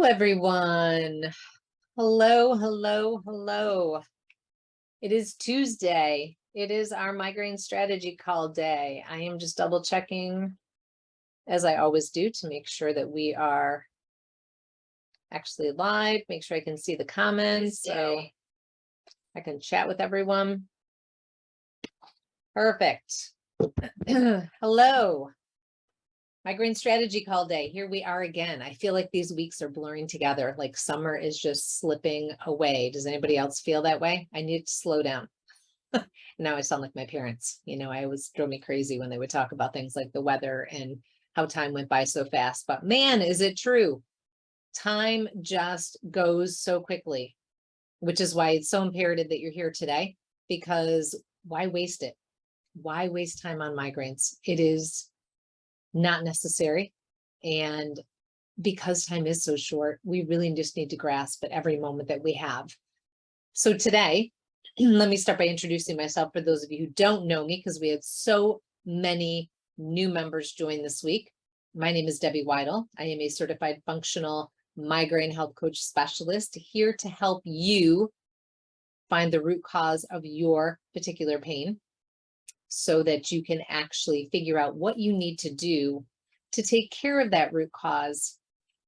everyone. Hello. It is Tuesday. It is our migraine strategy call day. I am just double checking, as I always do, to make sure that we are actually live, make sure I can see the comments so I can chat with everyone. Perfect. Hello. Migraine strategy call day. Here we are again. I feel like these weeks are blurring together, like summer is just slipping away. Does anybody else feel that way? I need to slow down. Now I sound like my parents. I always drove me crazy when they would talk about things like the weather and how time went by so fast. But man, is it true? Time just goes so quickly, which is why it's so imperative that you're here today, because why waste it? Why waste time on migraines? It is not necessary. And because time is so short, we really just need to grasp at every moment that we have. So today, let me start by introducing myself for those of you who don't know me, because we had so many new members join this week. My name is Debbie Weidel. I am a certified functional migraine health coach specialist here to help you find the root cause of your particular pain, so that you can actually figure out what you need to do to take care of that root cause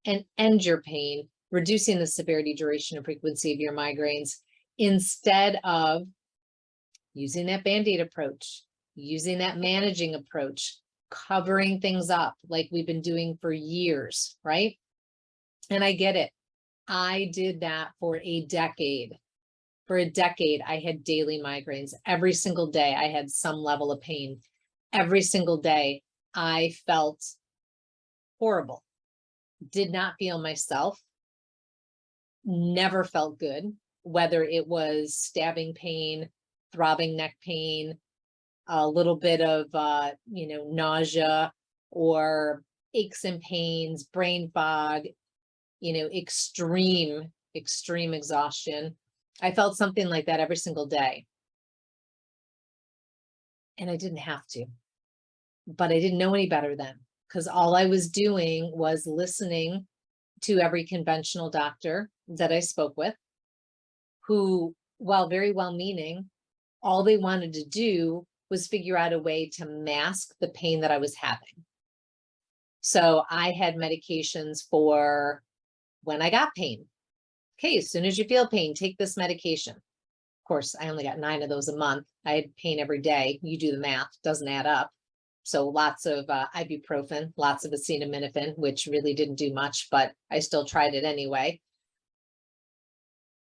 and end your pain, reducing the severity, duration, and frequency of your migraines, instead of using that Band-Aid approach, using that managing approach, covering things up like we've been doing for years, right? And I get it. I did that for a decade. For a decade, I had daily migraines. Every single day, I had some level of pain. Every single day, I felt horrible. Did not feel myself. Never felt good, whether it was stabbing pain, throbbing neck pain, a little bit of, nausea, or aches and pains, brain fog, extreme exhaustion. I felt something like that every single day. And I didn't have to, but I didn't know any better then, because all I was doing was listening to every conventional doctor that I spoke with, who, while very well-meaning, all they wanted to do was figure out a way to mask the pain that I was having. So I had medications for when I got pain. Okay, as soon as you feel pain, take this medication. Of course, I only got 9 of those a month. I had pain every day. You do the math, doesn't add up. So lots of ibuprofen, lots of acetaminophen, which really didn't do much, but I still tried it anyway.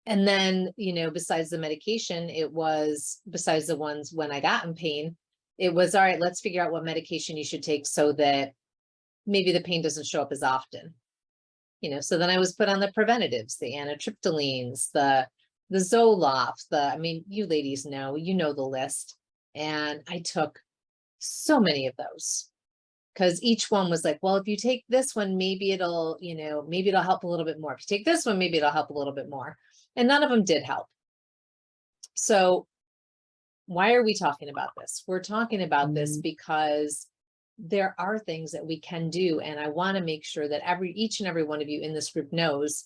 And then, besides the medication, it was, besides the ones when I got in pain, it was, all right, let's figure out what medication you should take so that maybe the pain doesn't show up as often. So then I was put on the preventatives, the anatriptylines, the Zoloft, you ladies know, the list. And I took so many of those, because each one was like, well, if you take this one, maybe it'll help a little bit more. If you take this one, maybe it'll help a little bit more. And none of them did help. So why are we talking about this? We're talking about this because there are things that we can do. And I want to make sure that each and every one of you in this group knows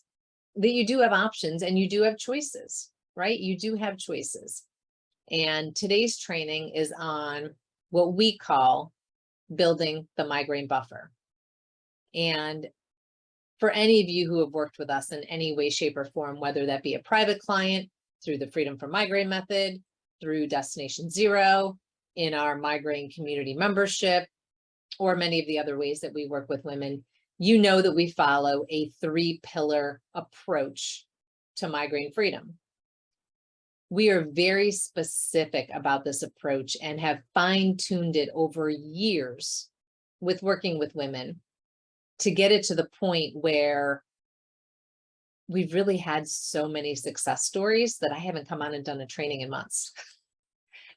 that you do have options and you do have choices, right? You do have choices. And today's training is on what we call building the migraine buffer. And for any of you who have worked with us in any way, shape, or form, whether that be a private client, through the Freedom from Migraine method, through Destination Zero, in our migraine community membership, or many of the other ways that we work with women, you know that we follow a 3-pillar approach to migraine freedom. We are very specific about this approach and have fine-tuned it over years with working with women to get it to the point where we've really had so many success stories that I haven't come on and done a training in months.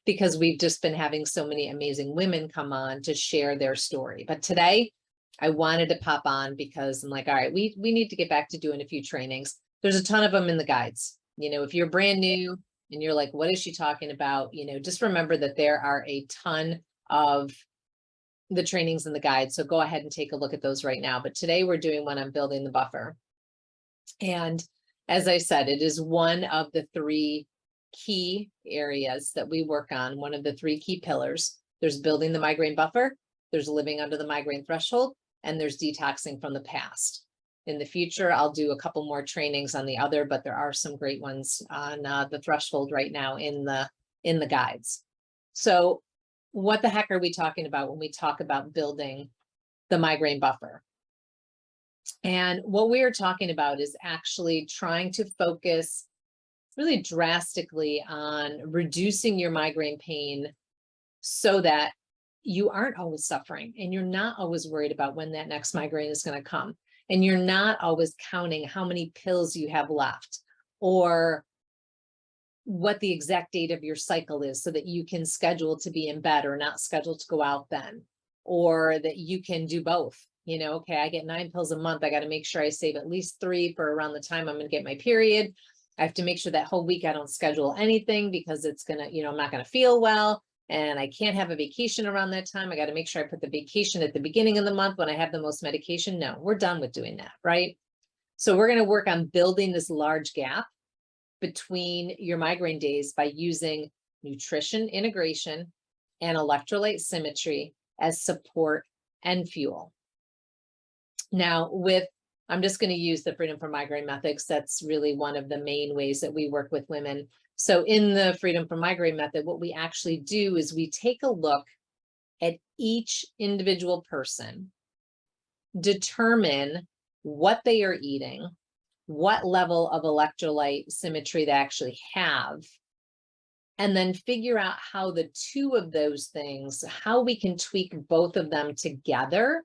Because we've just been having so many amazing women come on to share their story. But today I wanted to pop on because I'm like, all right, we need to get back to doing a few trainings. There's a ton of them in the guides. If you're brand new and you're like, what is she talking about? Just remember that there are a ton of the trainings in the guide. So go ahead and take a look at those right now. But today we're doing one on building the buffer. And as I said, it is one of the three key areas that we work on, one of the three key pillars. There's building the migraine buffer, there's living under the migraine threshold, and there's detoxing from the past. In the future, I'll do a couple more trainings on the other, but there are some great ones on the threshold right now in the guides. So what the heck are we talking about when we talk about building the migraine buffer? And what we are talking about is actually trying to focus really drastically on reducing your migraine pain so that you aren't always suffering and you're not always worried about when that next migraine is going to come. And you're not always counting how many pills you have left or what the exact date of your cycle is so that you can schedule to be in bed or not scheduled to go out then, or that you can do both. You know, okay, I get 9 pills a month. I got to make sure I save at least 3 for around the time I'm going to get my period. I have to make sure that whole week I don't schedule anything because it's going to, I'm not going to feel well. And I can't have a vacation around that time. I got to make sure I put the vacation at the beginning of the month when I have the most medication. No, we're done with doing that, right? So we're going to work on building this large gap between your migraine days by using nutrition integration and electrolyte symmetry as support and fuel. Now, I'm just going to use the Freedom from Migraine methods. That's really one of the main ways that we work with women. So in the Freedom from Migraine method, what we actually do is we take a look at each individual person, determine what they are eating, what level of electrolyte symmetry they actually have, and then figure out how the two of those things, how we can tweak both of them together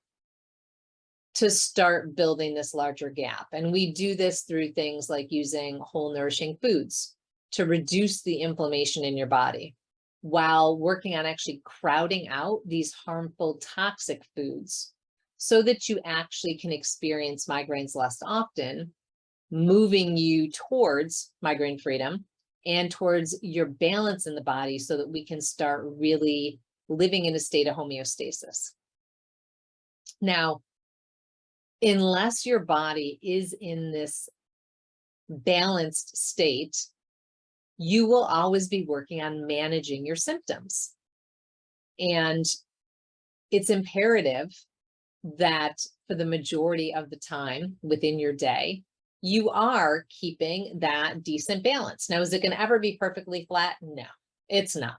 to start building this larger gap. And we do this through things like using whole nourishing foods to reduce the inflammation in your body while working on actually crowding out these harmful toxic foods so that you actually can experience migraines less often, moving you towards migraine freedom and towards your balance in the body so that we can start really living in a state of homeostasis. Now, unless your body is in this balanced state, you will always be working on managing your symptoms. And it's imperative that for the majority of the time within your day, you are keeping that decent balance. Now, is it going to ever be perfectly flat? No, it's not.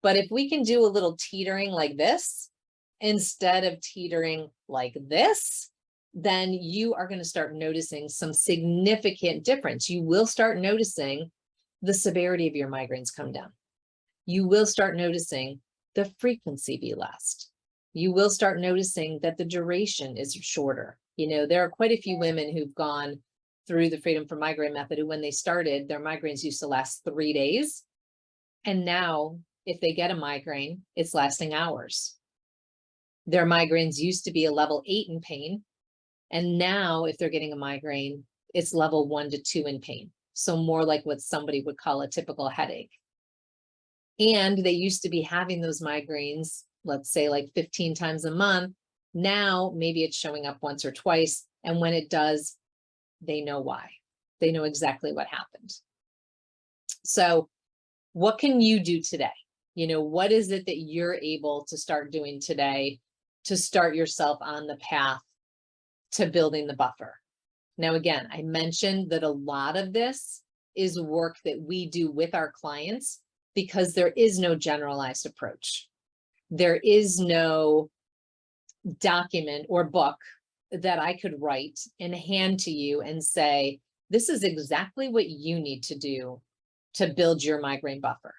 But if we can do a little teetering like this, instead of teetering like this, then you are going to start noticing some significant difference. You will start noticing the severity of your migraines come down. You will start noticing the frequency be less. You will start noticing that the duration is shorter. There are quite a few women who've gone through the Freedom from Migraine method who, when they started, their migraines used to last 3 days. And now, if they get a migraine, it's lasting hours. Their migraines used to be a level 8 in pain. And now, if they're getting a migraine, it's level 1 to 2 in pain. So more like what somebody would call a typical headache. And they used to be having those migraines, let's say like 15 times a month. Now, maybe it's showing up once or twice. And when it does, they know why. They know exactly what happened. So what can you do today? What is it that you're able to start doing today to start yourself on the path to building the buffer? Now, again, I mentioned that a lot of this is work that we do with our clients because there is no generalized approach. There is no document or book that I could write and hand to you and say, this is exactly what you need to do to build your migraine buffer.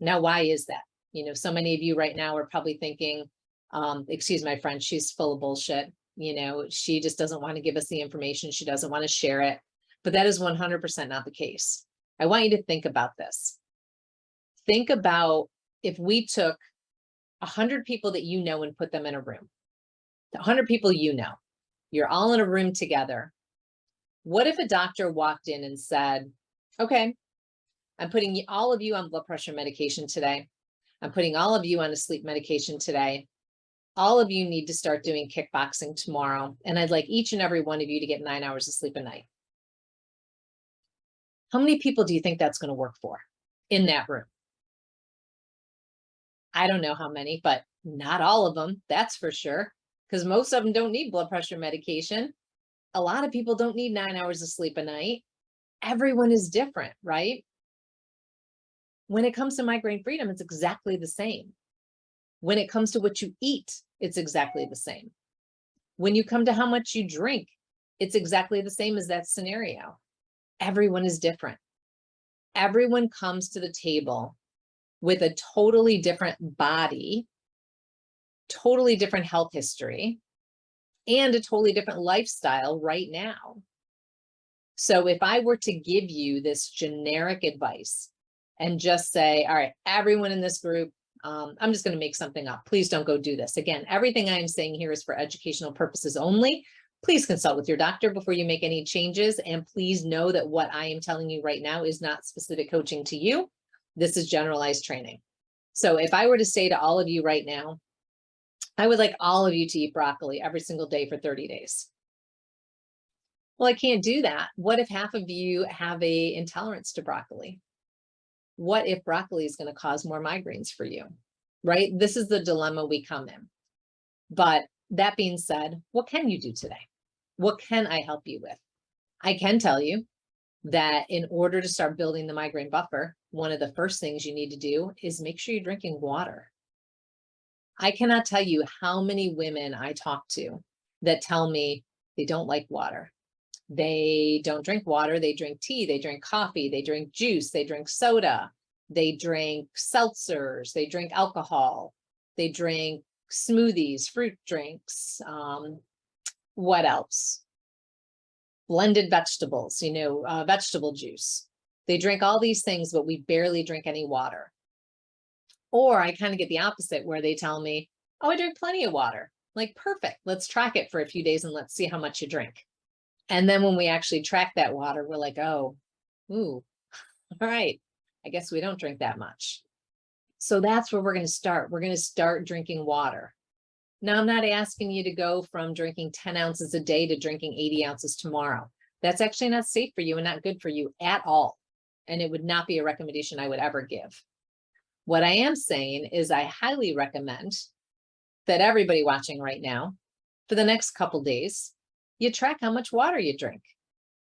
Now, why is that? So many of you right now are probably thinking, excuse my French, she's full of bullshit. She just doesn't want to give us the information. She doesn't want to share it. But that is 100% not the case. I want you to think about this. Think about if we took 100 people that you know and put them in a room. The 100 people you're all in a room together. What if a doctor walked in and said, okay, I'm putting all of you on blood pressure medication today. I'm putting all of you on a sleep medication today. all of you need to start doing kickboxing tomorrow. And I'd like each and every one of you to get 9 hours of sleep a night. How many people do you think that's going to work for in that room? I don't know how many, but not all of them. That's for sure. Because most of them don't need blood pressure medication. A lot of people don't need 9 hours of sleep a night. Everyone is different, right? When it comes to migraine freedom, it's exactly the same. When it comes to what you eat, it's exactly the same. When you come to how much you drink, it's exactly the same as that scenario. Everyone is different. Everyone comes to the table with a totally different body, totally different health history, and a totally different lifestyle right now. So if I were to give you this generic advice and just say, all right, everyone in this group, I'm just going to make something up. Please don't go do this. Again, everything I am saying here is for educational purposes only. Please consult with your doctor before you make any changes. And please know that what I am telling you right now is not specific coaching to you. This is generalized training. So if I were to say to all of you right now, I would like all of you to eat broccoli every single day for 30 days. Well, I can't do that. What if half of you have a intolerance to broccoli? What if broccoli is going to cause more migraines for you, right? This is the dilemma we come in. But that being said, what can you do today? What can I help you with? I can tell you that in order to start building the migraine buffer, one of the first things you need to do is make sure you're drinking water. I cannot tell you how many women I talk to that tell me they don't like water. They don't drink water, they drink tea, they drink coffee, they drink juice, they drink soda, they drink seltzers, they drink alcohol, they drink smoothies, fruit drinks, what else? Blended vegetables, vegetable juice. They drink all these things, but we barely drink any water. Or I kind of get the opposite where they tell me, oh, I drink plenty of water. Like, perfect, let's track it for a few days and let's see how much you drink. And then when we actually track that water, we're like, oh, ooh, all right, I guess we don't drink that much. So that's where we're going to start. We're going to start drinking water. Now, I'm not asking you to go from drinking 10 ounces a day to drinking 80 ounces tomorrow. That's actually not safe for you and not good for you at all. And it would not be a recommendation I would ever give. What I am saying is I highly recommend that everybody watching right now, for the next couple days, you track how much water you drink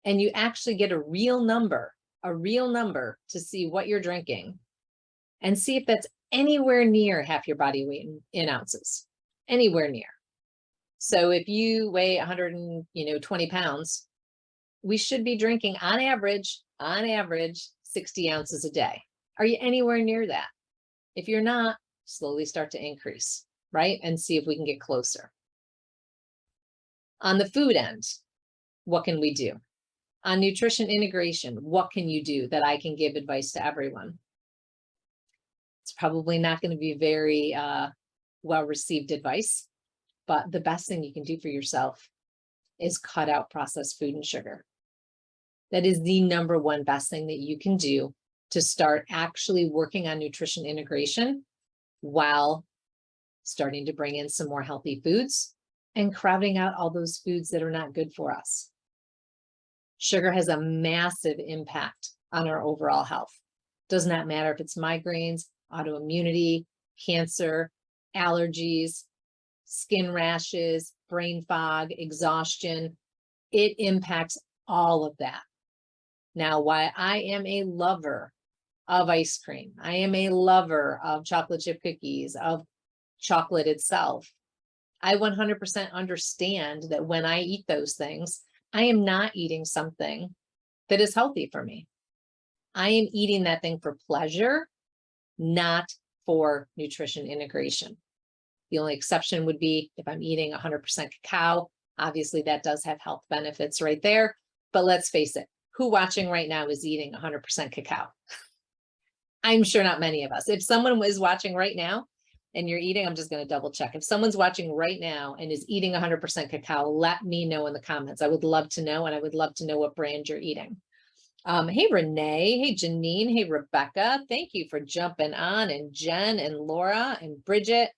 and you actually get a real number to see what you're drinking and see if that's anywhere near half your body weight in ounces, anywhere near. So if you weigh 120 pounds, we should be drinking on average, 60 ounces a day. Are you anywhere near that? If you're not, slowly start to increase, right? And see if we can get closer. On the food end, what can we do? On nutrition integration, what can you do that I can give advice to everyone? It's probably not going to be very well-received advice, but the best thing you can do for yourself is cut out processed food and sugar. That is the number one best thing that you can do to start actually working on nutrition integration while starting to bring in some more healthy foods and crowding out all those foods that are not good for us. Sugar has a massive impact on our overall health. Does not matter if it's migraines, autoimmunity, cancer, allergies, skin rashes, brain fog, exhaustion. It impacts all of that. Now, why I am a lover of ice cream, I am a lover of chocolate chip cookies, of chocolate itself, I 100% understand that when I eat those things, I am not eating something that is healthy for me. I am eating that thing for pleasure, not for nutrition integration. The only exception would be if I'm eating 100% cacao. Obviously, that does have health benefits right there. But let's face it, who watching right now is eating 100% cacao? I'm sure not many of us. If someone is watching right now and you're eating, I'm just going to double check. If someone's watching right now and is eating 100% cacao, let me know in the comments. I would love to know, and I would love to know what brand you're eating. Hey, Renee. Hey, Janine. Hey, Rebecca. Thank you for jumping on, and Jen and Laura and Bridget.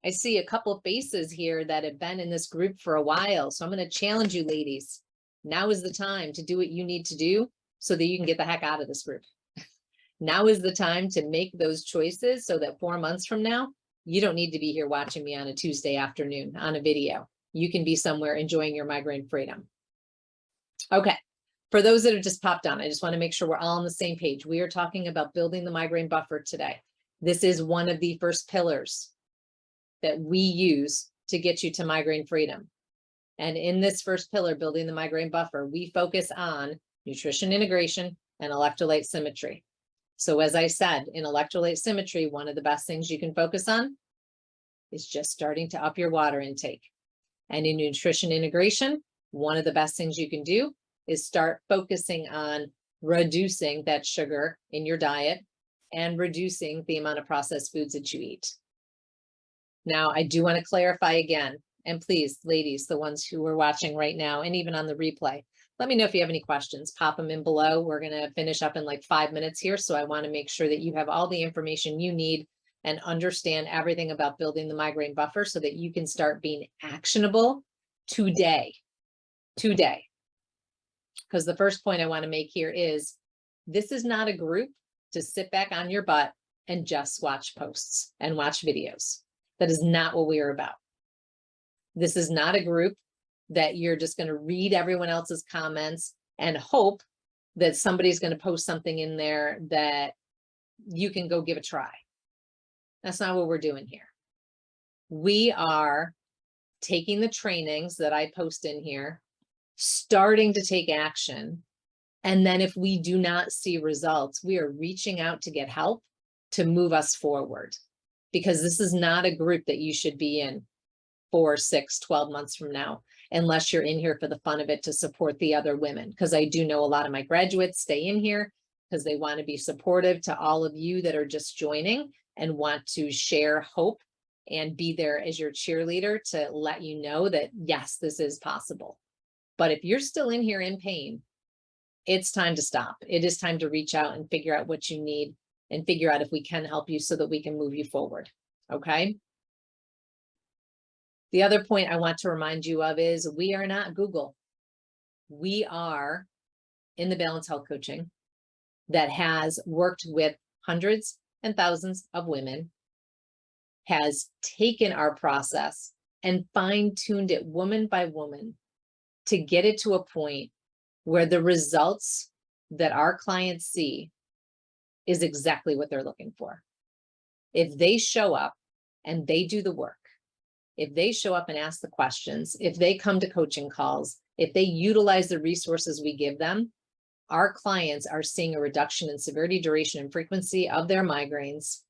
I see a couple of faces here that have been in this group for a while. So I'm going to challenge you, ladies. Now is the time to do what you need to do so that you can get the heck out of this group. Now is the time to make those choices so that 4 months from now, you don't need to be here watching me on a Tuesday afternoon on a video. You can be somewhere enjoying your migraine freedom. Okay. For those that have just popped on, I just want to make sure we're all on the same page. We are talking about building the migraine buffer today. This is one of the first pillars that we use to get you to migraine freedom. And in this first pillar, building the migraine buffer, we focus on nutrition integration and electrolyte symmetry. So as I said, in electrolyte symmetry, one of the best things you can focus on is just starting to up your water intake. And in nutrition integration, one of the best things you can do is start focusing on reducing that sugar in your diet and reducing the amount of processed foods that you eat. Now, I do want to clarify again, and please, ladies, the ones who are watching right now, and even on the replay, let me know if you have any questions, pop them in below. We're going to finish up in like 5 minutes here. So I want to make sure that you have all the information you need and understand everything about building the migraine buffer so that you can start being actionable today. Because the first point I want to make here is this is not a group to sit back on your butt and just watch posts and watch videos. That is not what we are about. This is not a group that you're just going to read everyone else's comments and hope that somebody's going to post something in there that you can go give a try. That's not what we're doing here. We are taking the trainings that I post in here, starting to take action. And then if we do not see results, we are reaching out to get help to move us forward, because this is not a group that you should be in 4, 6, 12 months from now, unless you're in here for the fun of it to support the other women. Because I do know a lot of my graduates stay in here because they want to be supportive to all of you that are just joining and want to share hope and be there as your cheerleader to let you know that, yes, this is possible. But if you're still in here in pain, it's time to stop. It is time to reach out and figure out what you need and figure out if we can help you so that we can move you forward. Okay. The other point I want to remind you of is we are not Google. We are in the Balanced Health Coaching that has worked with hundreds and thousands of women, has taken our process and fine-tuned it woman by woman to get it to a point where the results that our clients see is exactly what they're looking for. If they show up and they do the work, if they show up and ask the questions, if they come to coaching calls, if they utilize the resources we give them, our clients are seeing a reduction in severity, duration, and frequency of their migraines,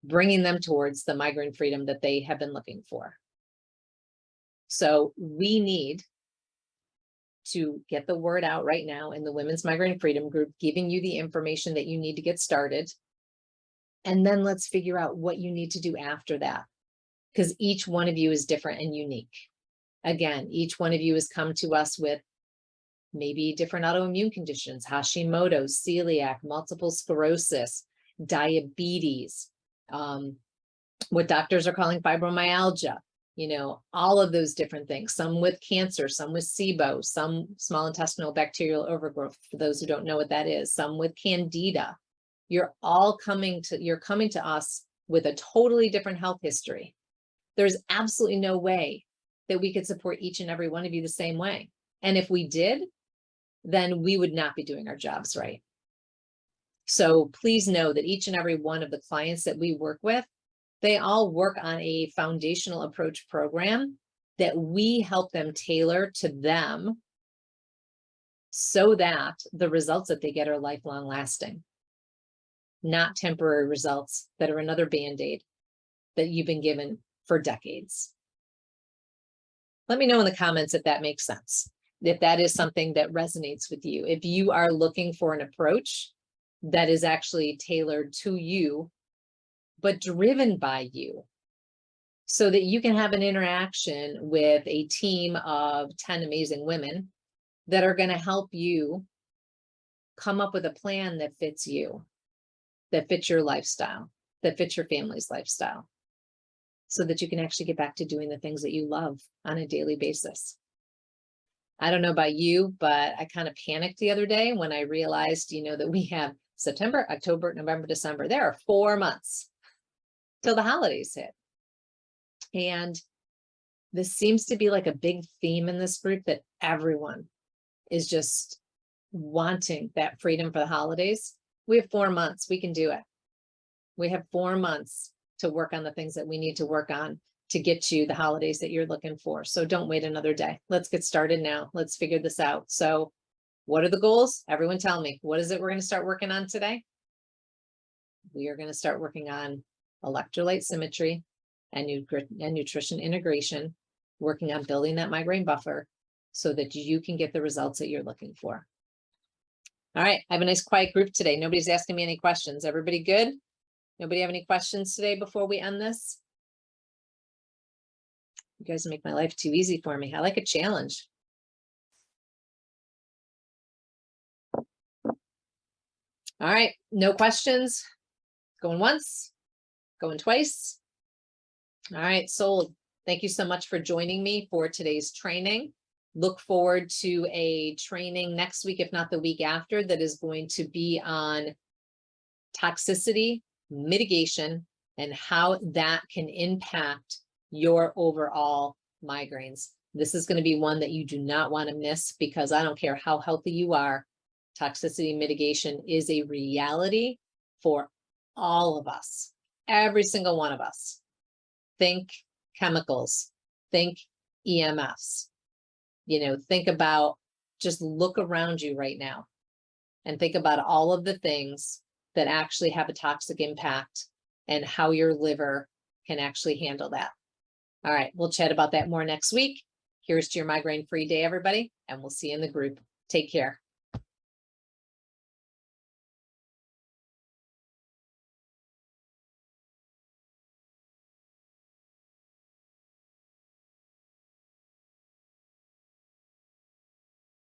bringing them towards the migraine freedom that they have been looking for. So we need to get the word out right now in the Women's Migraine Freedom Group, giving you the information that you need to get started. And then let's figure out what you need to do after that, because each one of you is different and unique. Again, each one of you has come to us with maybe different autoimmune conditions, Hashimoto's, celiac, multiple sclerosis, diabetes, what doctors are calling fibromyalgia, all of those different things, some with cancer, some with SIBO, some small intestinal bacterial overgrowth, for those who don't know what that is, some with candida. You're coming to us with a totally different health history. There's absolutely no way that we could support each and every one of you the same way. And if we did, then we would not be doing our jobs right. So please know that each and every one of the clients that we work with, they all work on a foundational approach program that we help them tailor to them so that the results that they get are lifelong lasting, not temporary results that are another Band-Aid that you've been given for decades. Let me know in the comments if that makes sense, if that is something that resonates with you, if you are looking for an approach that is actually tailored to you, but driven by you, so that you can have an interaction with a team of 10 amazing women that are going to help you come up with a plan that fits you, that fits your lifestyle, that fits your family's lifestyle. so that you can actually get back to doing the things that you love on a daily basis. I don't know about you, but I kind of panicked the other day when I realized, that we have September, October, November, December. There are 4 months till the holidays hit. And this seems to be like a big theme in this group, that everyone is just wanting that freedom for the holidays. We have 4 months. We can do it. We have 4 months to work on the things that we need to work on to get you the holidays that you're looking for. So don't wait another day. Let's get started now. Let's figure this out. So what are the goals? Everyone tell me, what is it we're going to start working on today? We are going to start working on electrolyte symmetry and nutrition integration, working on building that migraine buffer so that you can get the results that you're looking for. All right. I have a nice quiet group today. Nobody's asking me any questions. Everybody good? Nobody have any questions today before we end this? You guys make my life too easy for me. I like a challenge. All right, no questions. Going once, going twice. All right, sold. Thank you so much for joining me for today's training. Look forward to a training next week, if not the week after, that is going to be on toxicity mitigation and how that can impact your overall migraines. This is going to be one that you do not want to miss, because I don't care how healthy you are, toxicity mitigation is a reality for all of us, every single one of us. Think chemicals, think EMFs, think about, just look around you right now and think about all of the things that actually have a toxic impact and how your liver can actually handle that. All right, we'll chat about that more next week. Here's to your migraine-free day, everybody, and we'll see you in the group. Take care.